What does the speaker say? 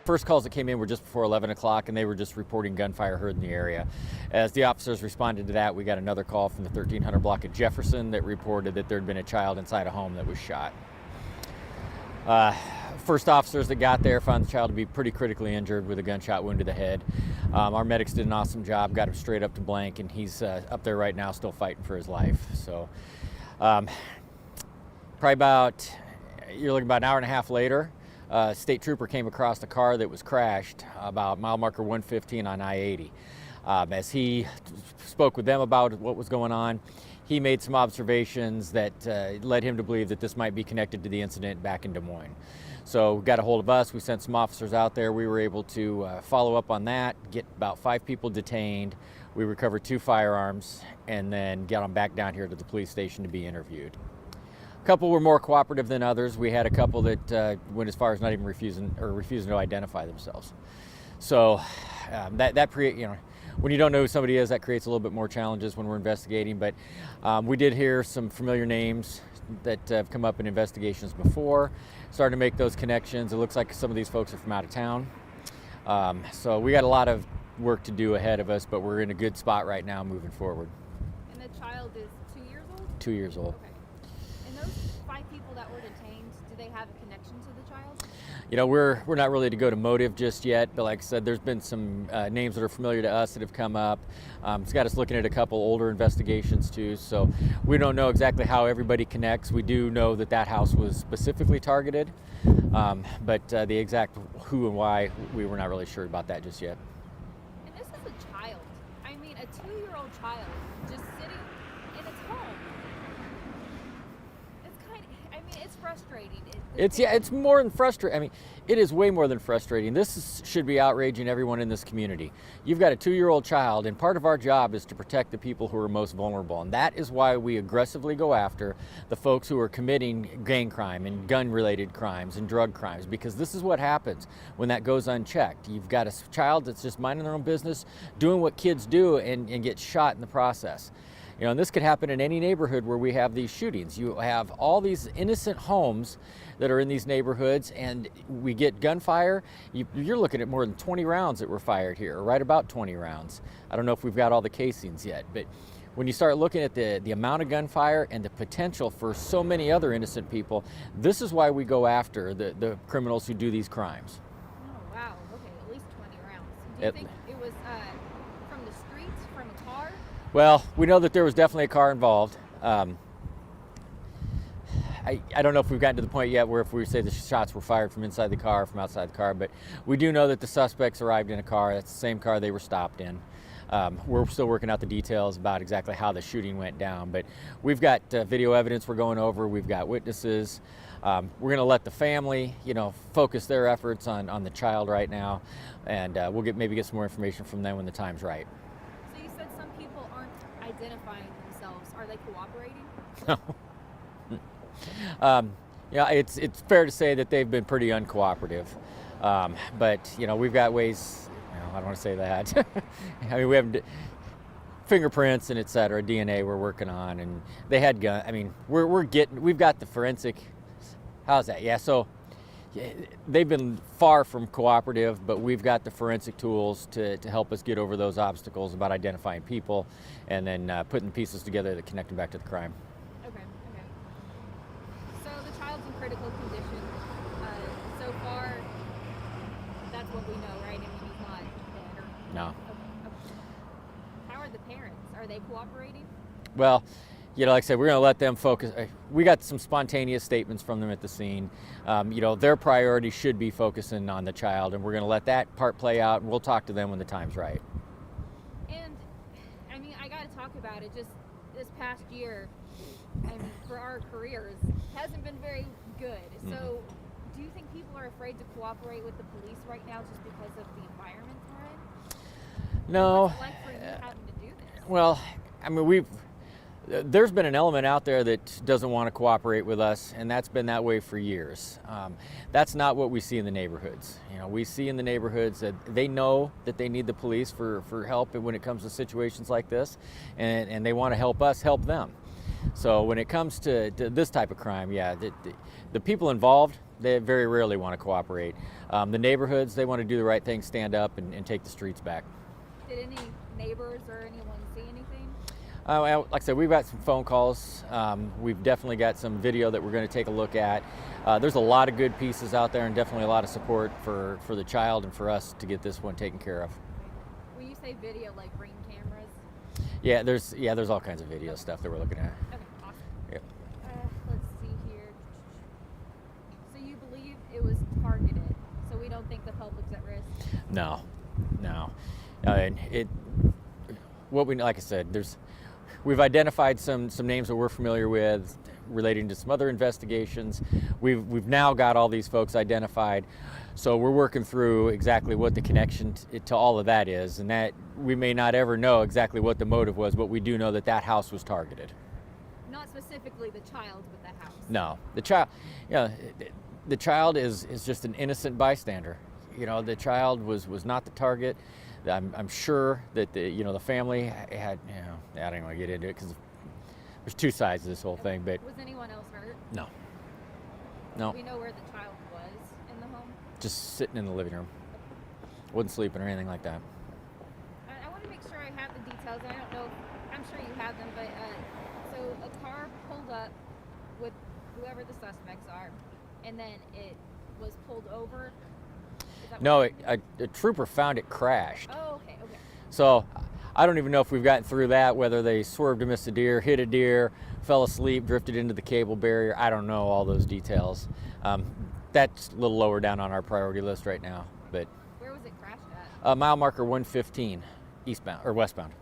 first calls that came in were just before 11 o'clock, and they were just reporting gunfire heard in the area. As the officers responded to that, we got another call from the 1300 block of Jefferson that reported that there had been a child inside a home that was shot. First officers that got there found the child to be pretty critically injured with a gunshot wound to the head. Our medics did an awesome job, got him straight up to blank, and he's up there right now still fighting for his life. So probably you're looking about an hour and a half later, a state trooper came across the car that was crashed about mile marker 115 on I-80. As he spoke with them about what was going on, he made some observations that led him to believe that this might be connected to the incident back in Des Moines. So got a hold of us, we sent some officers out there, we were able to follow up on that, get about 5 people detained, we recovered 2 firearms, and then got them back down here to the police station to be interviewed. A couple were more cooperative than others. We had a couple that went as far as not even refusing to identify themselves. So when you don't know who somebody is, that creates a little bit more challenges when we're investigating. But we did hear some familiar names that have come up in investigations before. Starting to make those connections. It looks like some of these folks are from out of town. So we got a lot of work to do ahead of us, but we're in a good spot right now moving forward. And the child is 2 years old? 2 years old. Okay. And those 5 people that were detained, do they have a connection to the child? You know, we're not really to go to motive just yet, but like I said, there's been some names that are familiar to us that have come up. It's got us looking at a couple older investigations too, so we don't know exactly how everybody connects. We do know that that house was specifically targeted, but the exact who and why, we were not really sure about that just yet. And this is a child. I mean, a 2-year-old child just sitting in its home. It's frustrating. It's more than frustrating. I mean, it is way more than frustrating. This should be outraging everyone in this community. You've got a 2-year-old child, and part of our job is to protect the people who are most vulnerable. And that is why we aggressively go after the folks who are committing gang crime and gun-related crimes and drug crimes, because this is what happens when that goes unchecked. You've got a child that's just minding their own business, doing what kids do, and get shot in the process. You know, and this could happen in any neighborhood where we have these shootings. You have all these innocent homes that are in these neighborhoods, and we get gunfire. You're looking at more than 20 rounds that were fired here, right about 20 rounds. I don't know if we've got all the casings yet, but when you start looking at the amount of gunfire and the potential for so many other innocent people, this is why we go after the criminals who do these crimes. Oh, wow. Okay, at least 20 rounds. Do you think it was from the streets, from a car? Well, we know that there was definitely a car involved. I don't know if we've gotten to the point yet where if we say the shots were fired from inside the car or from outside the car, but we do know that the suspects arrived in a car. That's the same car they were stopped in. We're still working out the details about exactly how the shooting went down, but we've got video evidence we're going over. We've got witnesses. We're going to let the family, focus their efforts on the child right now, and we'll maybe get some more information from them when the time's right. So you said some people aren't identifying themselves. Are they cooperating? No. It's fair to say that they've been pretty uncooperative, but we've got ways. I don't want to say that. I mean, we have fingerprints and et cetera, DNA we're working on, and they had gun. I mean, we've got the forensic. How's that? Yeah. So they've been far from cooperative, but we've got the forensic tools to help us get over those obstacles about identifying people, and then putting the pieces together that connect them back to the crime. In critical condition. So far, that's what we know, right? I mean, he's not dead or... No. Okay. How are the parents? Are they cooperating? Well, like I said, we're going to let them focus. We got some spontaneous statements from them at the scene. Their priority should be focusing on the child, and we're going to let that part play out, and we'll talk to them when the time's right. And, I mean, I got to talk about it. Just this past year, and for our careers, hasn't been very good. So do you think people are afraid to cooperate with the police right now just because of the environment we're in? No. What's it like for you having to do this? Well, I mean, there's been an element out there that doesn't want to cooperate with us, and that's been that way for years. That's not what we see in the neighborhoods. We see in the neighborhoods that they know that they need the police for help when it comes to situations like this, and they want to help us help them. So when it comes to this type of crime, yeah, the people involved, they very rarely want to cooperate. The neighborhoods, they want to do the right thing, stand up and take the streets back. Did any neighbors or anyone see anything? Like I said, we've got some phone calls. We've definitely got some video that we're going to take a look at. There's a lot of good pieces out there and definitely a lot of support for the child and for us to get this one taken care of. When you say video, like Ring cameras? Yeah, there's all kinds of video stuff that we're looking at. Okay, awesome. Yep. Let's see here. So you believe it was targeted, so we don't think the public's at risk? No. And like I said, we've identified some names that we're familiar with relating to some other investigations. We've now got all these folks identified, so we're working through exactly what the connection to all of that is, and that we may not ever know exactly what the motive was, but we do know that house was targeted. Not specifically the child, but the house. No, the child is just an innocent bystander. The child was not the target. I'm sure that the family had, I don't want to get into it because there's two sides to this whole thing, but was anyone else hurt? No. Do we know where the child was in the home? Just sitting in the living room. Wasn't sleeping or anything like that. I want to make sure I have the details. I don't know. I'm sure you have them, but so a car pulled up with whoever the suspects are, and then it was pulled over. No, a trooper found it crashed. Oh, okay. So I don't even know if we've gotten through that, whether they swerved to miss a deer, hit a deer, fell asleep, drifted into the cable barrier. I don't know all those details. That's a little lower down on our priority list right now. But where was it crashed at? Mile marker 115, eastbound or westbound.